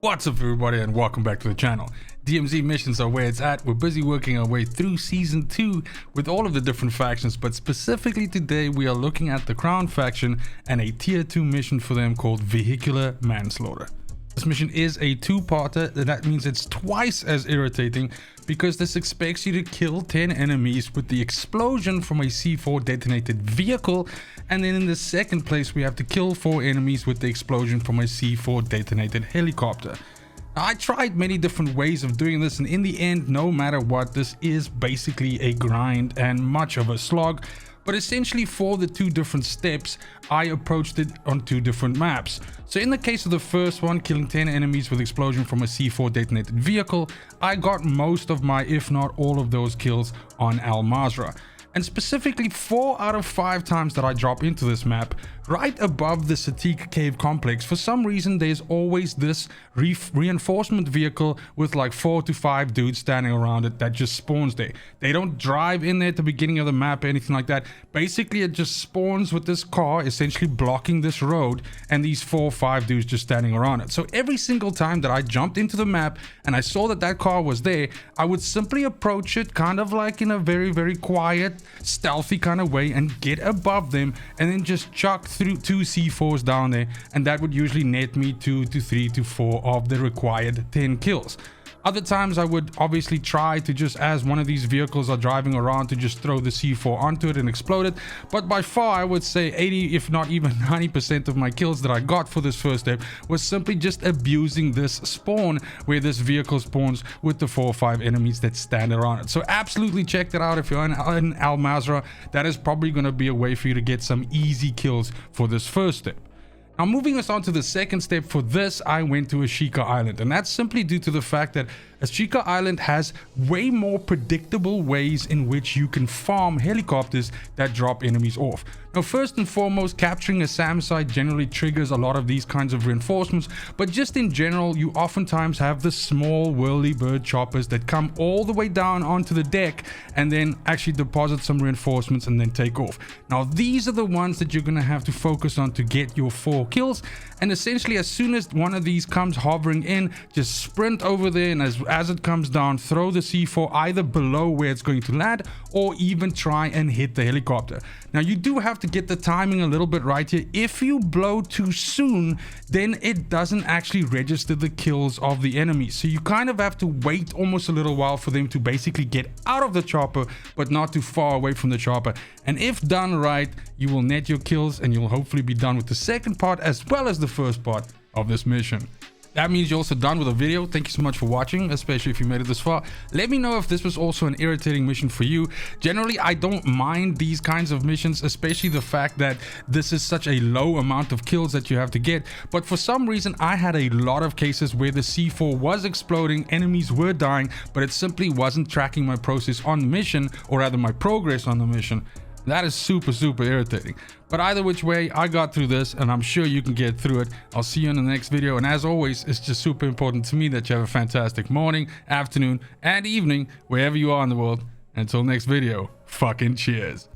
What's up everybody and welcome back to the channel. DMZ missions are where it's at. We're busy working our way through season 2 with all of the different factions, but specifically today we are looking at the Crown faction and a tier 2 mission for them called Vehicular Manslaughter. This mission is a two-parter, and that means it's twice as irritating because this expects you to kill 10 enemies with the explosion from a C4 detonated vehicle, and then in the second place we have to kill 4 enemies with the explosion from a C4 detonated helicopter. Now, I tried many different ways of doing this, and in the end, no matter what, this is basically a grind and much of a slog. But essentially for the two different steps, I approached it on two different maps. So in the case of the first one, killing 10 enemies with explosion from a C4 detonated vehicle, I got most of my, if not all of those kills on Al Mazrah. And specifically 4 out of 5 times that I drop into this map, right above the Satiq cave complex, for some reason there's always this reinforcement vehicle with like 4 to 5 dudes standing around it that just spawns there. They don't drive in there at the beginning of the map or anything like that. Basically it just spawns with this car essentially blocking this road and these 4 or 5 dudes just standing around it. So every single time that I jumped into the map and I saw that that car was there, I would simply approach it kind of like in a very quiet, stealthy kind of way and get above them and then just chuck through 2 C4s down there, and that would usually net me 2 to 3 to 4 of the required 10 kills. Other times I would obviously try to just, as one of these vehicles are driving around, to just throw the C4 onto it and explode it. But by far I would say 80 if not even 90% of my kills that I got for this first step was simply just abusing this spawn where this vehicle spawns with the 4 or 5 enemies that stand around it. So absolutely check that out if you're in Al Mazrah. That is probably going to be a way for you to get some easy kills for this first step. Now, moving us on to the second step, for this I went to Ashika Island, and that's simply due to the fact that Ashika Island has way more predictable ways in which you can farm helicopters that drop enemies off. Now, first and foremost, capturing a SAM site generally triggers a lot of these kinds of reinforcements, but just in general, you oftentimes have the small whirly bird choppers that come all the way down onto the deck and then actually deposit some reinforcements and then take off. Now, these are the ones that you're going to have to focus on to get your 4 kills, and essentially as soon as one of these comes hovering in, just sprint over there, and as it comes down, throw the C4 either below where it's going to land or even try and hit the helicopter. Now, you do have to get the timing a little bit right here. If you blow too soon, then it doesn't actually register the kills of the enemy, so you kind of have to wait almost a little while for them to basically get out of the chopper but not too far away from the chopper. And if done right, you will net your kills and you'll hopefully be done with the second part as well as the first part of this mission. That means you're also done with the video. Thank you so much for watching, especially if you made it this far. Let me know if this was also an irritating mission for you. Generally, I don't mind these kinds of missions, especially the fact that this is such a low amount of kills that you have to get. But for some reason, I had a lot of cases where the C4 was exploding, enemies were dying, but it simply wasn't tracking my process on the mission, or rather my progress on the mission. That is super irritating. But either which way, I got through this and I'm sure you can get through it. I'll see you in the next video, and as always, it's just super important to me that you have a fantastic morning, afternoon and evening wherever you are in the world. Until next video, fucking cheers.